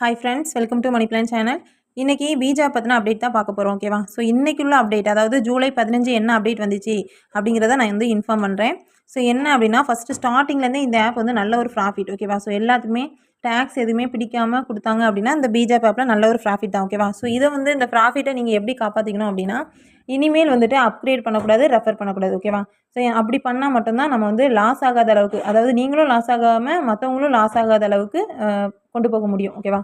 Hi friends, welcome to money plan channel. இன்றைக்கி பீஜா பற்றின அப்டேட் தான் பார்க்க போகிறோம். ஓகேவா? ஸோ இன்றைக்குள்ள அப்டேட், அதாவது ஜூலை 15 என்ன அப்டேட் வந்துச்சு அப்படிங்கிறத நான் வந்து இன்ஃபார்ம் பண்ணுறேன். ஸோ என்ன அப்படின்னா, ஃபஸ்ட்டு ஸ்டார்டிங்லேருந்தே இந்த ஆப் வந்து நல்ல ஒரு ப்ராஃபிட். ஓகேவா? ஸோ எல்லாத்துக்குமே டேக்ஸ் எதுவுமே பிடிக்காமல் கொடுத்தாங்க அப்படின்னா இந்த பீஜா ஆப்பில் நல்ல ஒரு ப்ராஃபிட் தான். ஓகேவா? ஸோ இதை வந்து இந்த ப்ராஃபிட்டை நீங்கள் எப்படி காப்பாற்றிக்கணும் அப்படின்னா, இனிமேல் வந்துட்டு அப்கிரேட் பண்ணக்கூடாது, ரெஃபர் பண்ணக்கூடாது. ஓகேவா? ஸோ அப்படி பண்ணால் மட்டும்தான் நம்ம வந்து லாஸ் ஆகாத அளவுக்கு, அதாவது நீங்களும் லாஸ் ஆகாமல் மற்றவங்களும் லாஸ் ஆகாத அளவுக்கு கொண்டு போக முடியும். ஓகேவா?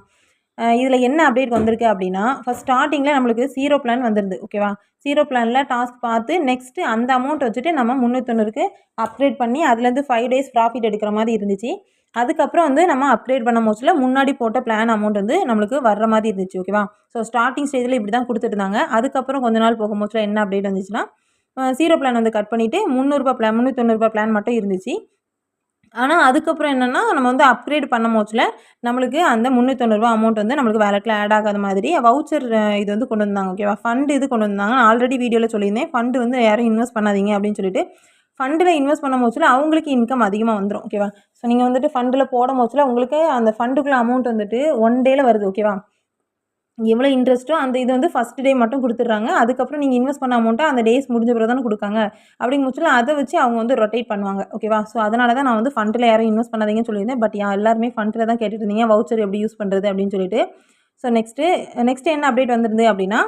இதில் என்ன அப்டேட் வந்திருக்கு அப்படின்னா, ஃபஸ்ட் ஸ்டார்டிங்கில் நம்மளுக்கு 0 பிளான் வந்துருது. ஓகேவா? 0 பிளானில் டாஸ்க் பார்த்து நெக்ஸ்ட்டு அந்த அமௌண்ட் வச்சுட்டு நம்ம 390க்கு அப்கிரேட் பண்ணி அதுலேருந்து 5 டேஸ் ப்ராஃபிட் எடுக்கிற மாதிரி இருந்துச்சு. அதுக்கப்புறம் வந்து நம்ம அப்கிரேட் பண்ண மோஸ்ட்டில் முன்னாடி போட்ட பிளான் அமௌண்ட் வந்து நம்மளுக்கு வர்ற மாதிரி இருந்துச்சு. ஓகேவா? ஸோ ஸ்டார்டிங் ஸ்டேஜில் இப்படி தான் கொடுத்துருந்தாங்க. அதுக்கப்புறம் கொஞ்ச நாள் போகும் மோஸ்ட்டில் என்ன அப்டேட் வந்துச்சுன்னா, 0 பிளான் வந்து கட் பண்ணிவிட்டு ரூ. 390 பிளான் மட்டும் இருந்துச்சு. ஆனால் அதுக்கப்புறம் என்னென்னா, நம்ம வந்து அப்கிரேட் பண்ணும்போதுல நம்மளுக்கு அந்த ரூ. 390 அமௌண்ட் வந்து நம்மளுக்கு வேலெட்டில் ஆட் ஆகாத மாதிரி வவுச்சர் இது வந்து கொண்டு வந்தாங்க. ஓகேவா? ஃபண்ட் இது கொண்டு வந்தாங்க. நான் ஆல்ரெடி வீடியோவில் சொல்லியிருந்தேன், ஃபண்டு வந்து யாரும் இன்வெஸ்ட் பண்ணாதீங்க அப்படின்னு சொல்லிட்டு. ஃபண்டில் இன்வெஸ்ட் பண்ணும்போதுல அவங்களுக்கு இன்கம் அதிகமாக வந்துடும். ஓகேவா? ஸோ நீங்கள் வந்துட்டு ஃபண்டில் போடும்போதுல உங்களுக்கு அந்த ஃபண்டுக்குள்ள அமௌண்ட் வந்துட்டு 1 டேயில் வருது. ஓகேவா? எவ்வளோ இன்ட்ரெஸ்ட்டோ அந்த இது வந்து ஃபஸ்ட் டே மட்டும் கொடுத்துட்றாங்க. அதுக்கப்புறம் நீங்கள் இன்வெஸ்ட் பண்ண அமௌண்ட்டை அந்த டேஸ் முடிஞ்ச பிறகு தானே கொடுக்காங்க. அப்படிங்கும்போது அதை வச்சு அவங்க வந்து ரொட்டேட் பண்ணுவாங்க. ஓகேவா? ஸோ அதனால தான் நான் வந்து ஃபண்டில் யாரும் இன்வெஸ்ட் பண்ணாதீங்கன்னு சொல்லியிருந்தேன். பட் எல்லாருமே ஃபண்டில் தான் கேட்டுட்டு இருந்தீங்க, வவுச்சர் எப்படி யூஸ் பண்ணுறது அப்படின்னு சொல்லிட்டு. ஸோ நெக்ஸ்ட்டு என்ன அப்டேட் வந்திருந்து அப்படின்னா,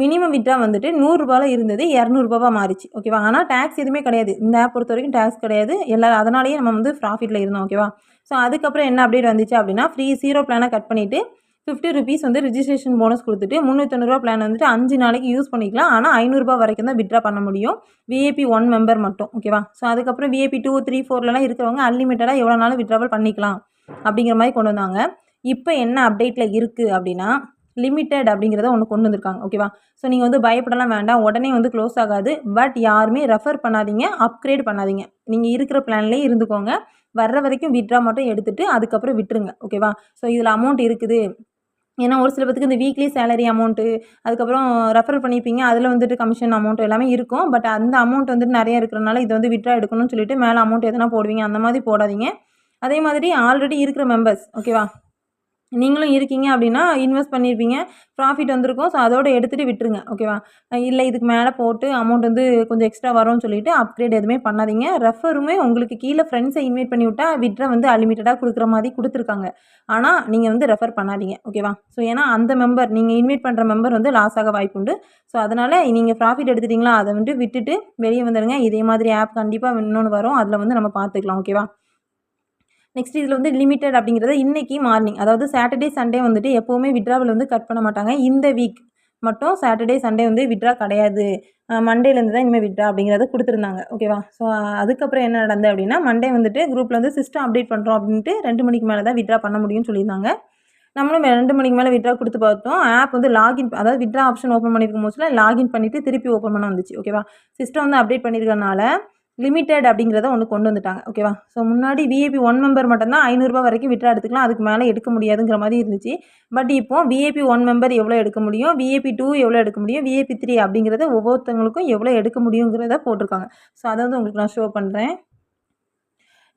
மினிமம் வித்ட்ரா வந்துட்டு ரூ. 100 இருந்தது, ரூ. 200 மாறிச்சு. ஓகேவா? ஆனால் டேக்ஸ் எதுவுமே கிடையாது. இந்த ஆப் பொறுத்த வரைக்கும் டேக்ஸ் கிடையாது. அதனாலேயே நம்ம வந்து ப்ராஃபிட்டில் இருந்தோம். ஓகேவா? ஸோ அதுக்கப்புறம் என்ன அப்டேட் வந்துச்சு அப்படின்னா, ஃப்ரீ 0 பிளானை கட் பண்ணிவிட்டு ₹50 வந்து ரிஜிஸ்ட்ரேஷன் போனஸ் கொடுத்துட்டு ரூ. 390 பிளான் வந்துட்டு 5 நாளைக்கு யூஸ் பண்ணிக்கலாம். ஆனால் ₹500 வரைக்கும் தான் வித்ட்ரா பண்ண முடியும். VIP 1 மெம்பர் மட்டும். ஓகேவா? ஸோ அதுக்கப்புறம் VIP 2, 3, 4லலாம் இருக்கிறவங்க அன்லிமிட்டடாக எவ்வளோ நாளும் வித்ட்ராவல் பண்ணிக்கலாம் அப்படிங்கிற மாதிரி கொண்டு வந்தாங்க. இப்போ என்ன அப்டேட்டில் இருக்குது அப்படின்னா, லிமிட்டட் அப்படிங்கிறத ஒன்று கொண்டு வந்திருக்காங்க. ஓகேவா? ஸோ நீங்கள் வந்து பயப்படலாம் வேண்டாம், உடனே வந்து க்ளோஸ் ஆகாது. பட் யாருமே ரெஃபர் பண்ணாதீங்க, அப்கிரேட் பண்ணாதீங்க. நீங்கள் இருக்கிற பிளான்லேயே இருந்துக்கோங்க. வர்ற வரைக்கும் வித்ட்ரா மட்டும் எடுத்துகிட்டு அதுக்கப்புறம் விட்டுருங்க. ஓகேவா? ஸோ இதில் அமௌண்ட் இருக்குது. ஏன்னா ஒரு சில பேத்துக்கு இந்த வீக்லி சேலரி அமௌண்ட்டு, அதுக்கப்புறம் ரெஃபர் பண்ணியிருப்பீங்க, அதில் வந்துட்டு கமிஷன் அமௌண்ட் எல்லாமே இருக்கும். பட் அந்த அமௌண்ட் வந்துட்டு நிறைய இருக்கிறனால இதை வந்து வித்ட்ரா எடுக்கணும்னு சொல்லிட்டு மேலே அமௌண்ட் எதனா போடுவீங்க, அந்த மாதிரி போடாதீங்க. அதே மாதிரி ஆல்ரெடி இருக்கிற மெம்பர்ஸ், ஓகேவா? நீங்களும் இருக்கீங்க அப்படின்னா இன்வெஸ்ட் பண்ணியிருப்பீங்க, ப்ராஃபிட் வந்திருக்கும். ஸோ அதோடு எடுத்துகிட்டு விட்டுருங்க. ஓகேவா? இல்லை இதுக்கு மேலே போட்டு அமௌண்ட் வந்து கொஞ்சம் எக்ஸ்ட்ரா வரும்னு சொல்லிட்டு அப்கிரேட் எதுவுமே பண்ணாதீங்க. ரெஃபருமே உங்களுக்கு கீழே ஃப்ரெண்ட்ஸை இன்வைட் பண்ணி விட்டா விட்ரா வந்து அன்லிமிட்டடாக கொடுக்குற மாதிரி கொடுத்துருக்காங்க. ஆனால் நீங்கள் வந்து ரெஃபர் பண்ணாதீங்க. ஓகேவா? ஸோ ஏன்னா அந்த மெம்பர், நீங்கள் இன்வைட் பண்ணுற மெம்பர் வந்து லாஸ் ஆக வாய்ப்புண்டு. ஸோ அதனால் நீங்கள் ப்ராஃபிட் எடுத்துட்டிங்களா, அதை வந்து விட்டுட்டு வெளியே வந்துடுங்க. இதே மாதிரி ஆப் கண்டிப்பாக இன்னொன்று வரும், அதில் வந்து நம்ம பார்த்துக்கலாம். ஓகேவா? நெக்ஸ்ட் இதில் வந்து லிமிட்டட் அப்படிங்கிறத இன்றைக்கி மார்னிங், அதாவது சாட்டர்டே சண்டே வந்துட்டு எப்போவுமே வித்ட்ராவல் வந்து கட் பண்ண மாட்டாங்க. இந்த வீக் மட்டும் சாட்டர்டே சண்டே வந்து வித்ட்ரா கிடையாது. மண்டேலேருந்து தான் இனிமேல் வித்ட்ரா அப்படிங்கிறத கொடுத்துருந்தாங்க. ஓகேவா? ஸோ அதுக்கப்புறம் என்ன நடந்தது அப்படின்னா, மண்டே வந்துட்டு குரூப்பில் வந்து சிஸ்டம் அப்டேட் பண்ணுறோம் அப்படின்ட்டு 2 மணிக்கு மேலே தான் வித்ட்ரா பண்ண முடியும்னு சொல்லியிருந்தாங்க. நம்மளும் 2 மணிக்கு மேலே வித்ட்ரா கொடுத்து பார்த்தோம். ஆப் வந்து லாகின், அதாவது வித்ட்ரா ஆப்ஷன் ஓப்பன் பண்ணியிருக்கும் போதுல லாகின் பண்ணிவிட்டு திருப்பி ஓப்பன் பண்ண வந்துச்சு. ஓகேவா? சிஸ்டம் வந்து அப்டேட் பண்ணியிருக்கனால லிமிட்டட் அப்படிங்கிறத ஒன்று கொண்டு வந்துட்டாங்க. ஓகேவா? ஸோ முன்னாடி VIP 1 மெம்பர் மட்டும்தான் ₹500 வரைக்கும் வித்ட்ரா எடுத்துக்கலாம், அதுக்கு மேலே எடுக்க முடியாதுங்கிற மாதிரி இருந்துச்சு. பட் இப்போ VIP 1 மெம்பர் எவ்வளோ எடுக்க முடியும், VIP 2 எவ்வளோ எடுக்க முடியும், VIP 3 அப்படிங்கிறத ஒவ்வொருத்தவங்களுக்கும் எவ்வளோ எடுக்க முடியுங்கிறத போட்டிருக்காங்க. ஸோ அதை வந்து உங்களுக்கு நான் ஷோ பண்ணுறேன்.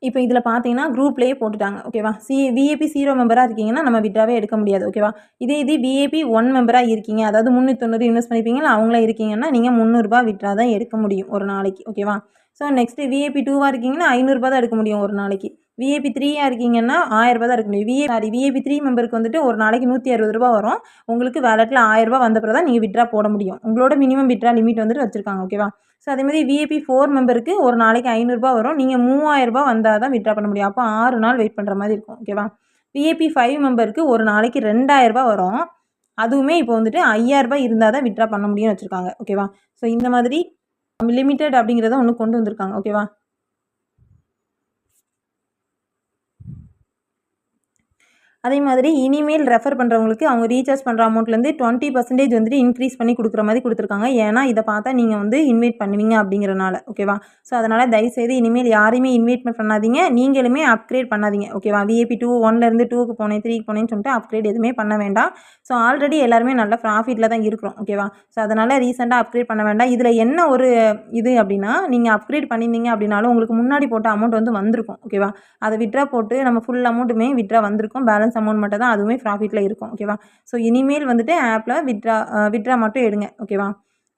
இப்போ இதில் பார்த்தீங்கன்னா குரூப்லேயே போட்டுட்டாங்க. ஓகேவா? VIP 0 மெம்பராக இருக்கீங்கன்னா நம்ம வித்ட்ராவே எடுக்க முடியாது. ஓகேவா? இது VIP 1 மெம்பராக இருக்கீங்க, அதாவது 390 இன்வெஸ்ட் பண்ணியிருப்பீங்களா, அவங்களா இருக்கீங்கன்னா நீங்கள் ₹300 வித்ட்ரா தான் எடுக்க முடியும் ஒரு நாளைக்கு. ஓகேவா? ஸோ நெக்ஸ்ட்டு VIP 2வா இருக்கீங்கன்னா ₹500 தான் எடுக்க முடியும் ஒரு நாளைக்கு. VIP 3யா இருக்கீங்கன்னா ₹1000 தான் எடுக்க முடியும். VIP 3 மெம்பருக்கு வந்துட்டு ஒரு நாளைக்கு ₹160 வரும். உங்களுக்கு வேலெட்டில் ₹1000 வந்த பிறகு தான் நீங்கள் வித்ட்ரா போட முடியும். உங்களோட மினிமம் வித்ட்ரா லிமிட் வந்துட்டு வச்சுருக்காங்க. ஓகேவா? ஸோ அதேமாதிரி VIP 4 மெம்பருக்கு ஒரு நாளைக்கு ₹500 வரும். நீங்கள் ₹3000 வந்தால் தான் வித்ட்ரா பண்ண முடியும். அப்போ 6 நாள் வெயிட் பண்ணுற மாதிரி இருக்கும். ஓகேவா? VIP 5 மெம்பருக்கு ஒரு நாளைக்கு ₹2000 வரும். அதுவுமே இப்போ வந்துட்டு ₹5000 இருந்தால் தான் வித்ட்ரா பண்ண முடியும்னு வச்சுருக்காங்க. ஓகேவா? ஸோ இந்த மாதிரி லிமிட்டட் அப்படிங்கிறத ஒன்று கொண்டு வந்திருக்காங்க. ஓகேவா? அதே மாதிரி இனிமேல் ரெஃபர் பண்ணுறவங்களுக்கு அவங்க ரீசார்ஜ் பண்ணுற அமௌண்ட்லேருந்து 20% வந்துட்டு இன்க்ரீஸ் பண்ணி கொடுக்குற மாதிரி கொடுத்துருக்காங்க. ஏன்னா இதை பார்த்தா நீங்கள் வந்து இன்வைட் பண்ணுவீங்க அப்படிங்கிறனால. ஓகேவா? ஸோ அதனால் தயவுசெய்து இனிமேல் யாரையுமே இன்வைட் பண்ணாதீங்க, நீங்களுமே அப்கிரேட் பண்ணாதீங்க. ஓகேவா? VIP 2 1லேருந்து 2க்கு போனேன், 3க்கு போனேன்னு சொல்லிட்டு அப்கிரேட் எதுவுமே பண்ண வேண்டாம். ஸோ ஆல்ரெடி எல்லாருமே நல்ல ப்ராஃபிட்டில் தான் இருக்கிறோம். ஓகேவா? ஸோ அதனால் ரீசெண்டாக அப்கிரேட் பண்ண வேண்டாம். இதில் என்ன ஒரு இது அப்படின்னா, நீங்கள் அப்கிரேட் பண்ணியிருந்தீங்க அப்படின்னாலும் உங்களுக்கு முன்னாடி போட்ட அமௌண்ட் வந்து வந்திருக்கும். ஓகேவா? அதை வித்ட்ரா போட்டு நம்ம ஃபுல் அமௌண்ட்டுமே வித்ட்ரா வந்திருக்கும். பேலன்ஸ் அமௌண்ட் மட்டும் தான் அதுவுமே ப்ராஃபிட்டில் இருக்கும். ஓகேவா? ஸோ இனிமேல் வந்துட்டு ஆப்பில் வித்ட்ரா மட்டும் எடுங்க. ஓகேவா?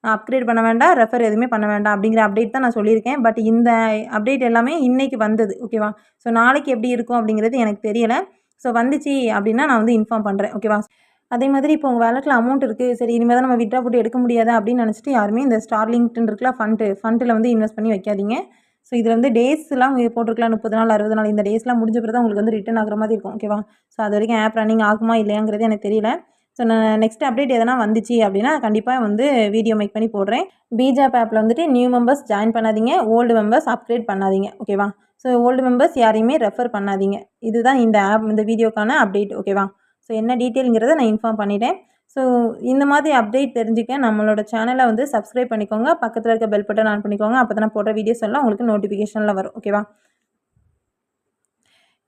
அப்கிரேட் பண்ண வேண்டாம், ரெஃபர் எதுவுமே பண்ண வேண்டாம் அப்படிங்கிற அப்டேட் தான் நான் சொல்லியிருக்கேன். பட் இந்த அப்டேட் எல்லாமே இன்னைக்கு வந்தது. ஓகேவா? ஸோ நாளைக்கு எப்படி இருக்கும் அப்படிங்கிறது எனக்கு தெரியல. ஸோ வந்துச்சு அப்படின்னா நான் வந்து இன்ஃபார்ம் பண்ணுறேன். ஓகேவா? அதே மாதிரி இப்போ உங்கள் வேலெட்டில் அமௌண்ட் இருக்குது, சரி இனிமேல் தான் நம்ம வித்ட்ரா போட்டு எடுக்க முடியாதா அப்படின்னு நினச்சிட்டு யாருமே இந்த ஸ்டார்லிங்க்னு இருக்குல்ல ஃபண்டில் வந்து இன்வெஸ்ட் பண்ணி வைக்காதீங்க. ஸோ இதில் வந்து டேஸ்லாம் போட்டிருக்கலாம் 30 நாள் 60 நாள். இந்த டேஸ்லாம் முடிஞ்ச பிறகு தான் உங்களுக்கு வந்து ரிட்டர்ன் ஆகிற மாதிரி இருக்கும். ஓகேவா? ஸோ அது வரைக்கும் ஆப் ரன்னிங் ஆகுமா இல்லையாங்கிறது எனக்கு தெரியல. ஸோ நான் நெக்ஸ்ட் அப்டேட் எதனா வந்துச்சு அப்படின்னா கண்டிப்பாக வந்து வீடியோ மேக் பண்ணி போடுறேன். பீஜாப் ஆப்பில் வந்துட்டு நியூ மெம்பர்ஸ் ஜாயின் பண்ணாதீங்க, ஓல்டு மெம்பர்ஸ் அப்கிரேட் பண்ணாதீங்க. ஓகேவா? ஸோ ஓல்டு மெம்பர்ஸ் யாரையுமே ரெஃபர் பண்ணாதீங்க. இதுதான் இந்த வீடியோக்கான அப்டேட். ஓகேவா? ஸோ என்ன டீட்டெயிலுங்கிறத நான் இன்ஃபார்ம் பண்ணிட்டேன். ஸோ இந்த மாதிரி அப்டேட் தெரிஞ்சுக்க நம்மளோட சேனலை வந்து சப்ஸ்கிரைப் பண்ணிக்கோங்க. பக்கத்தில் இருக்க பெல் பட்டன் ஆன் பண்ணிக்கோங்க. அப்போ தான் நான் போடுற வீடியோஸ் எல்லாம் உங்களுக்கு நோட்டிஃபிகேஷனில் வரும். ஓகேவா?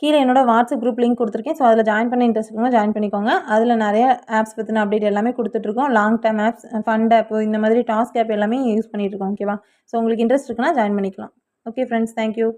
கீழே என்னோட வாட்ஸ்அப் குரூப் லிங்க் கொடுத்துருக்கேன். ஸோ அதில் ஜாயின் பண்ண இன்ட்ரெஸ்ட் இருக்கவங்க ஜாயின் பண்ணிக்கோங்க. அதில் நிறைய ஆப்ஸ் பற்றின அப்டேட் எல்லாமே கொடுத்துட்ருக்கோம். Long term apps, fund app, இந்த மாதிரி டாஸ்க் ஆப் எல்லாமே யூஸ் பண்ணிகிட்ருக்கோம். ஓகேவா? ஸோ உங்களுக்கு இன்ட்ரெஸ்ட் இருக்குன்னா ஜாயின் பண்ணிக்கலாம். Okay friends, thank you.